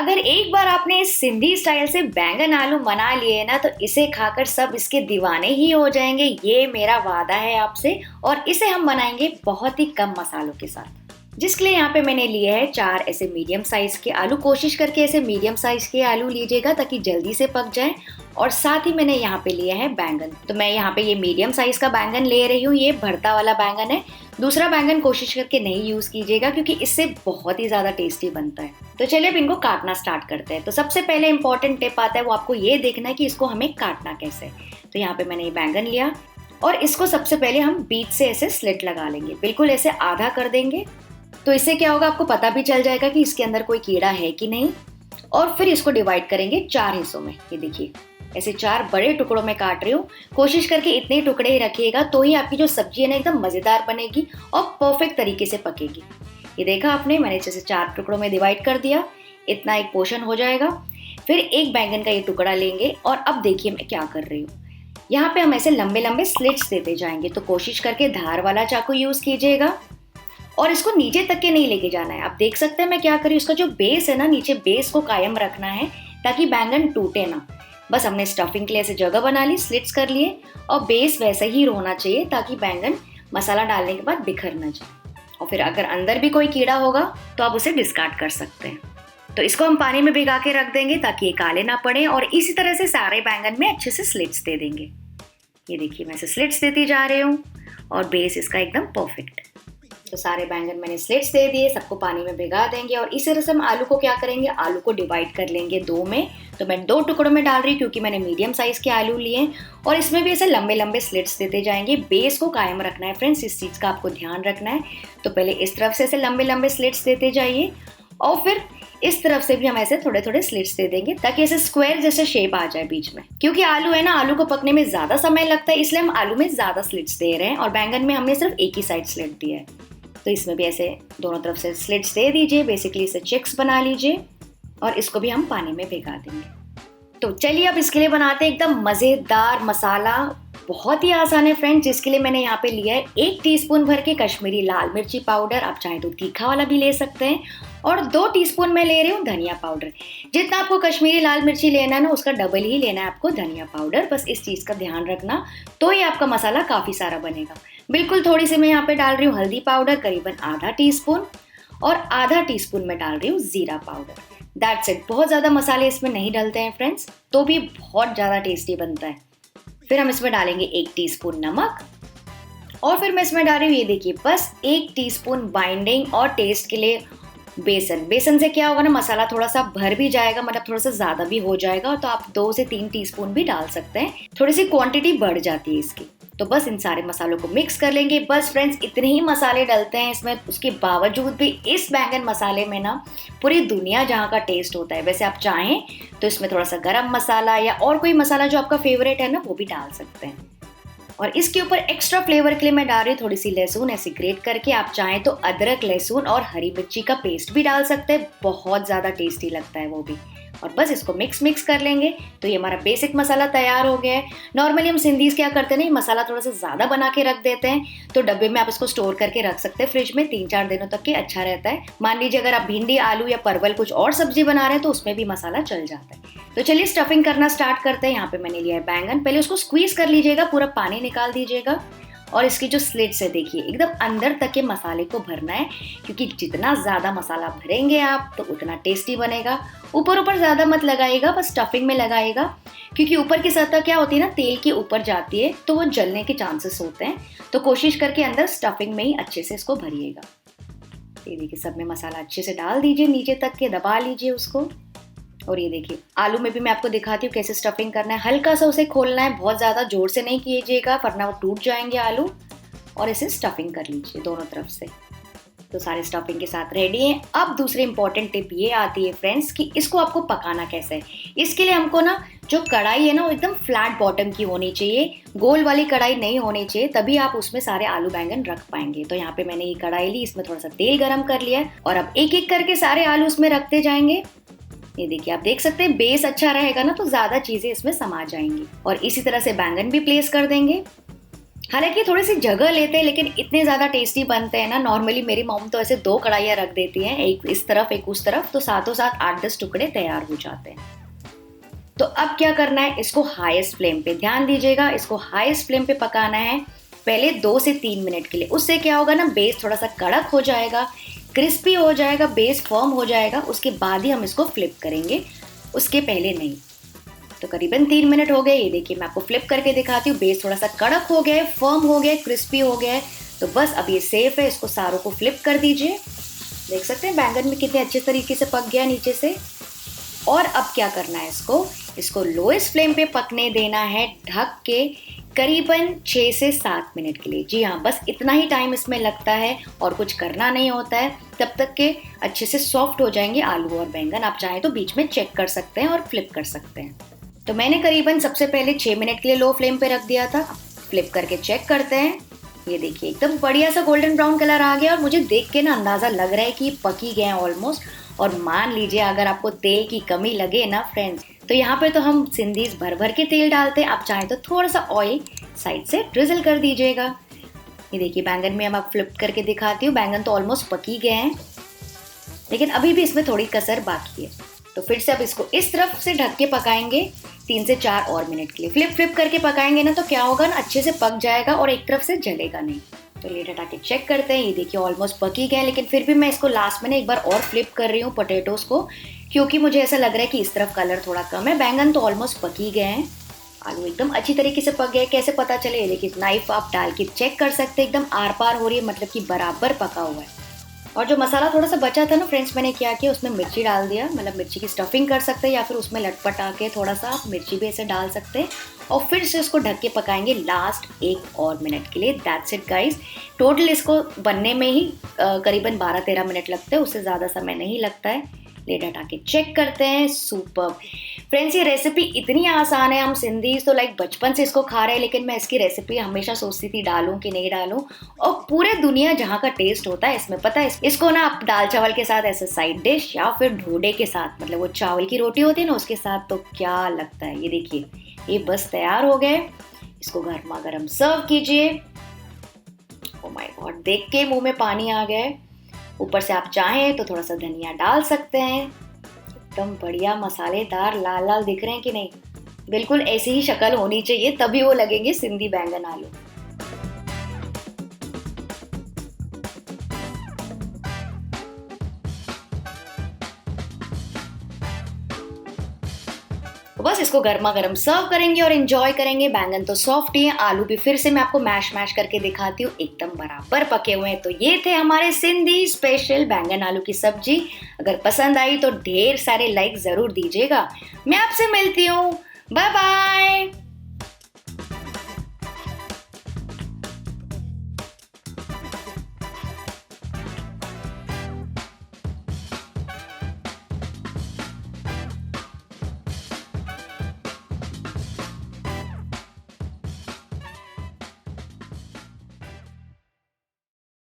अगर एक बार आपने इस सिंधी स्टाइल से बैंगन आलू बना लिए ना तो इसे खाकर सब इसके दीवाने ही हो जाएंगे। ये मेरा वादा है आपसे। और इसे हम बनाएंगे बहुत ही कम मसालों के साथ, जिसके लिए यहाँ पे मैंने लिए है 4 ऐसे मीडियम साइज के आलू। कोशिश करके ऐसे मीडियम साइज के आलू लीजिएगा ताकि जल्दी से पक जाए। और साथ ही मैंने यहाँ पे लिया है बैंगन। तो मैं यहाँ पे ये मीडियम साइज का बैंगन ले रही हूँ। ये भरता वाला बैंगन है। दूसरा बैंगन कोशिश करके नहीं यूज कीजिएगा क्योंकि इससे बहुत ही ज्यादा टेस्टी बनता है। तो चलिए अब इनको काटना स्टार्ट करते हैं। तो सबसे पहले इंपॉर्टेंट टिप आता है, वो आपको ये देखना है कि इसको हमें काटना कैसे है। तो यहाँ पे मैंने ये बैंगन लिया और इसको सबसे पहले हम बीच से ऐसे स्लिट लगा लेंगे, बिल्कुल ऐसे आधा कर देंगे। तो इससे क्या होगा, आपको पता भी चल जाएगा कि इसके अंदर कोई कीड़ा है कि नहीं। और फिर इसको डिवाइड करेंगे 4 हिस्सों में। ये देखिए ऐसे 4 बड़े टुकड़ों में काट रही हूँ। कोशिश करके इतने टुकड़े ही रखिएगा, तो ही आपकी जो सब्जी है ना एकदम मजेदार बनेगी और परफेक्ट तरीके से पकेगी। ये देखा आपने, मैंने जैसे 4 टुकड़ों में डिवाइड कर दिया। इतना एक पोर्शन हो जाएगा। फिर एक बैंगन का ये टुकड़ा लेंगे और अब देखिए मैं क्या कर रही हूँ। यहाँ पे हम ऐसे लंबे लंबे स्लिट्स देते जाएंगे। तो कोशिश करके धार वाला चाकू यूज कीजिएगा और इसको नीचे तक के नहीं लेके जाना है। आप देख सकते हैं मैं क्या करी, उसका जो बेस है ना, नीचे बेस को कायम रखना है ताकि बैंगन टूटे ना। बस हमने स्टफिंग के लिए ऐसे जगह बना ली, स्लिट्स कर लिए और बेस वैसे ही होना चाहिए ताकि बैंगन मसाला डालने के बाद बिखर ना जाए। और फिर अगर अंदर भी कोई कीड़ा होगा तो आप उसे डिस्कार्ड कर सकते हैं। तो इसको हम पानी में भिगा के रख देंगे ताकि ये काले ना पड़े। और इसी तरह से सारे बैंगन में अच्छे से स्लिट्स दे देंगे। ये देखिए मैं इसे स्लिट्स देती जा रही हूँ और बेस इसका एकदम परफेक्ट। तो सारे बैंगन मैंने स्लिट्स दे दिए, सबको पानी में भिगा देंगे। और इसी तरह से हम आलू को क्या करेंगे, आलू को डिवाइड कर लेंगे 2 में। तो मैं 2 टुकड़ों में डाल रही हूँ क्योंकि मैंने मीडियम साइज के आलू लिए। और इसमें भी ऐसे लंबे लंबे स्लिट्स देते जाएंगे। बेस को कायम रखना है फ्रेंड्स, इस चीज़ का आपको ध्यान रखना है। तो पहले इस तरफ से ऐसे लंबे लंबे स्लिट्स देते जाइए और फिर इस तरफ से भी हम ऐसे थोड़े थोड़े स्लिट्स दे देंगे ताकि ऐसे स्क्वायर जैसे शेप आ जाए बीच में। क्योंकि आलू है ना, आलू को पकने में ज्यादा समय लगता है, इसलिए हम आलू में ज्यादा स्लिट्स दे रहे हैं। और बैंगन में हमने सिर्फ एक ही साइड स्लिट दिया है। तो इसमें भी ऐसे दोनों तरफ से स्लिट्स दे दीजिए। बेसिकली इसे चिक्स बना लीजिए और इसको भी हम पानी में भिगा देंगे। तो चलिए अब इसके लिए बनाते हैं एकदम मज़ेदार मसाला। बहुत ही आसान है फ्रेंड्स। जिसके लिए मैंने यहाँ पे लिया है 1 टीस्पून भर के कश्मीरी लाल मिर्ची पाउडर। आप चाहे तो तीखा वाला भी ले सकते हैं। और 2 टीस्पून मैं ले रही हूँ धनिया पाउडर। जितना आपको कश्मीरी लाल मिर्ची लेना है ना, उसका डबल ही लेना है आपको धनिया पाउडर। बस इस चीज़ का ध्यान रखना, तो ही आपका मसाला काफ़ी सारा बनेगा। बिल्कुल थोड़ी सी मैं यहाँ पे डाल रही हूँ हल्दी पाउडर, करीबन आधा टीस्पून। और आधा टीस्पून मैं डाल रही हूँ जीरा पाउडर। That's it. बहुत ज़्यादा मसाले इसमें नहीं डलते हैं फ्रेंड्स, तो भी बहुत ज़्यादा टेस्टी बनता है। फिर हम इसमें डालेंगे 1 टीस्पून नमक। और फिर मैं इसमें डाल रही हूँ, ये देखिए, बस 1 टीस्पून बाइंडिंग और टेस्ट के लिए बेसन। बेसन से क्या होगा ना, मसाला थोड़ा सा भर भी जाएगा, मतलब थोड़ा सा ज़्यादा भी हो जाएगा। तो आप 2 से 3 टीस्पून भी डाल सकते हैं, थोड़ी सी क्वांटिटी बढ़ जाती है इसकी। तो बस इन सारे मसालों को मिक्स कर लेंगे। बस फ्रेंड्स इतने ही मसाले डलते हैं इसमें। उसके बावजूद भी इस बैंगन मसाले में ना पूरी दुनिया जहाँ का टेस्ट होता है। वैसे आप चाहें तो इसमें थोड़ा सा गरम मसाला या और कोई मसाला जो आपका फेवरेट है ना, वो भी डाल सकते हैं। और इसके ऊपर एक्स्ट्रा फ्लेवर के लिए मैं डाल रही हूँ थोड़ी सी लहसुन ऐसे ग्रेट करके। आप चाहें तो अदरक, लहसुन और हरी मिर्ची का पेस्ट भी डाल सकते हैं, बहुत ज़्यादा टेस्टी लगता है वो भी। और बस इसको मिक्स कर लेंगे। तो ये हमारा बेसिक मसाला तैयार हो गया है। नॉर्मली हम सिंधीज क्या करते हैं ना, मसाला थोड़ा सा ज़्यादा बना के रख देते हैं। तो डब्बे में आप इसको स्टोर करके रख सकते हैं फ्रिज में, 3-4 दिनों तक के अच्छा रहता है। मान लीजिए अगर आप भिंडी, आलू या परवल कुछ और सब्जी बना रहे हैं तो उसमें भी मसाला चल जाता है। तो चलिए स्टफिंग करना स्टार्ट करते हैं। यहाँ पे मैंने लिया है बैंगन। पहले उसको स्क्वीज कर लीजिएगा, पूरा पानी निकाल दीजिएगा। और इसकी जो स्लिट्स है देखिए, एकदम अंदर तक के मसाले को भरना है। क्योंकि जितना ज़्यादा मसाला भरेंगे आप तो उतना टेस्टी बनेगा। ऊपर ज़्यादा मत लगाइएगा, बस स्टफिंग में लगाइएगा। क्योंकि ऊपर की सतह क्या होती है ना, तेल के ऊपर जाती है तो वो जलने के चांसेस होते हैं। तो कोशिश करके अंदर स्टफिंग में ही अच्छे से इसको भरिएगा। ये देखिए सब में मसाला अच्छे से डाल दीजिए, नीचे तक के दबा लीजिए उसको। और ये देखिए आलू में भी मैं आपको दिखाती हूँ कैसे स्टफिंग करना है। हल्का सा उसे खोलना है, बहुत ज़्यादा जोर से नहीं कीजिएगा वरना वो टूट जाएंगे आलू। और इसे स्टफिंग कर लीजिए दोनों तरफ से। तो सारे स्टफिंग के साथ रेडी हैं। अब दूसरी इंपॉर्टेंट टिप ये आती है फ्रेंड्स कि इसको आपको पकाना कैसे है। इसके लिए हमको ना जो कढ़ाई है ना, वो एकदम फ्लैट बॉटम की होनी चाहिए, गोल वाली कढ़ाई नहीं होनी चाहिए, तभी आप उसमें सारे आलू बैंगन रख पाएंगे। तो यहाँ पे मैंने ये कढ़ाई ली, इसमें थोड़ा सा तेल गरम कर लिया है और अब एक एक करके सारे आलू उसमें रखते जाएंगे। ये देखिए आप देख सकते हैं बेस अच्छा रहेगा ना तो ज्यादा चीजें इसमें समा जाएंगी। और इसी तरह से बैंगन भी प्लेस कर देंगे। हालांकि थोड़ी सी जगह लेते हैं लेकिन इतने ज़्यादा टेस्टी बनते हैं ना। नॉर्मली मेरी मॉम तो ऐसे 2 कढ़ाइयाँ रख देती हैं, एक इस तरफ एक उस तरफ, तो साथों साथ 8-10 टुकड़े तैयार हो जाते हैं। तो अब क्या करना है, इसको हाईएस्ट फ्लेम पे, ध्यान दीजिएगा, इसको हाईएस्ट फ्लेम पे पकाना है पहले 2 से 3 मिनट के लिए। उससे क्या होगा ना, बेस थोड़ा सा कड़क हो जाएगा, क्रिस्पी हो जाएगा, बेस फर्म हो जाएगा, उसके बाद ही हम इसको फ्लिप करेंगे, उसके पहले नहीं। तो करीबन 3 मिनट हो गए, ये देखिए मैं आपको फ्लिप करके दिखाती हूँ। बेस थोड़ा सा कड़क हो गया है, फर्म हो गया है, क्रिस्पी हो गया है। तो बस अब ये सेफ है, इसको सारों को फ्लिप कर दीजिए। देख सकते हैं बैंगन में कितने अच्छे तरीके से पक गया नीचे से। और अब क्या करना है, इसको लोएस्ट फ्लेम पे पकने देना है ढक के करीबन 6 से 7 मिनट के लिए। जी हाँ, बस इतना ही टाइम इसमें लगता है और कुछ करना नहीं होता है। तब तक के अच्छे से सॉफ्ट हो जाएंगे आलू और बैंगन। आप चाहें तो बीच में चेक कर सकते हैं और फ्लिप कर सकते हैं। तो मैंने करीबन सबसे पहले 6 मिनट के लिए लो फ्लेम पे रख दिया था। फ्लिप करके चेक करते हैं। ये देखिए एकदम बढ़िया सा गोल्डन ब्राउन कलर आ गया और मुझे देख के ना अंदाज़ा लग रहा है कि पक ही गए हैं ऑलमोस्ट। और मान लीजिए अगर आपको तेल की कमी लगे ना फ्रेंड्स, तो यहाँ पे तो हम सिंधीज भर भर के तेल डालते हैं। आप चाहें तो थोड़ा सा ऑयल साइड से ड्रिजल कर दीजिएगा। ये देखिए बैंगन में अब आप फ्लिप करके दिखाती हूँ। बैंगन तो ऑलमोस्ट पक ही गए हैं लेकिन अभी भी इसमें थोड़ी कसर बाकी है। तो फिर से अब इसको इस तरफ से ढक के पकाएंगे 3 से 4 और मिनट के लिए। फ्लिप करके पकाएंगे ना तो क्या होगा ना, अच्छे से पक जाएगा और एक तरफ से जलेगा नहीं। तो लेट हटा के चेक करते हैं। ये देखिए ऑलमोस्ट पक ही गए, लेकिन फिर भी मैं इसको लास्ट में ना एक बार और फ्लिप कर रही हूँ पोटैटोस को, क्योंकि मुझे ऐसा लग रहा है कि इस तरफ कलर थोड़ा कम है। बैंगन तो ऑलमोस्ट पक ही गए हैं, आलू एकदम अच्छी तरीके से पक गए। कैसे पता चले, लेकिन नाइफ आप डाल के चेक कर सकते हैं, एकदम आर पार हो रही है, मतलब कि बराबर पका हुआ है। और जो मसाला थोड़ा सा बचा था ना फ्रेंड्स, मैंने क्या किया, उसमें मिर्ची डाल दिया। मतलब मिर्ची की स्टफिंग कर सकते हैं या फिर उसमें लटपटा के थोड़ा सा आप मिर्ची भी ऐसे डाल सकते हैं। और फिर से इसको ढक के पकाएंगे लास्ट 1 और मिनट के लिए। That's it guys. टोटल इसको बनने में ही करीबन 12-13 मिनट लगते हैं, उससे ज़्यादा समय नहीं लगता है। लेट हटा के चेक करते हैं। सुपर फ्रेंड्स, ये रेसिपी इतनी आसान है। हम सिंधीज तो लाइक बचपन से इसको खा रहे हैं, लेकिन मैं इसकी रेसिपी हमेशा सोचती थी डालूं कि नहीं डालूं। और पूरे दुनिया जहाँ का टेस्ट होता है इसमें, पता है इसको ना आप दाल चावल के साथ ऐसे साइड डिश या फिर ढोडे के साथ, मतलब वो चावल की रोटी होती है ना उसके साथ, तो क्या लगता है। ये देखिए ये बस तैयार हो गए। इसको गर्मा गर्म सर्व कीजिए। ओह माय गॉड, देख के मुंह में पानी आ गया है। ऊपर से आप चाहें तो थोड़ा सा धनिया डाल सकते हैं। एकदम बढ़िया मसालेदार लाल लाल दिख रहे हैं कि नहीं, बिल्कुल ऐसी ही शक्ल होनी चाहिए, तभी वो लगेंगे सिंधी बैंगन आलू। तो बस इसको गर्मा गर्म सर्व करेंगे और एंजॉय करेंगे। बैंगन तो सॉफ्ट ही है, आलू भी फिर से मैं आपको मैश करके दिखाती हूँ, एकदम बराबर पके हुए हैं। तो ये थे हमारे सिंधी स्पेशल बैंगन आलू की सब्जी। अगर पसंद आई तो ढेर सारे लाइक जरूर दीजिएगा। मैं आपसे मिलती हूँ, बाय बाय।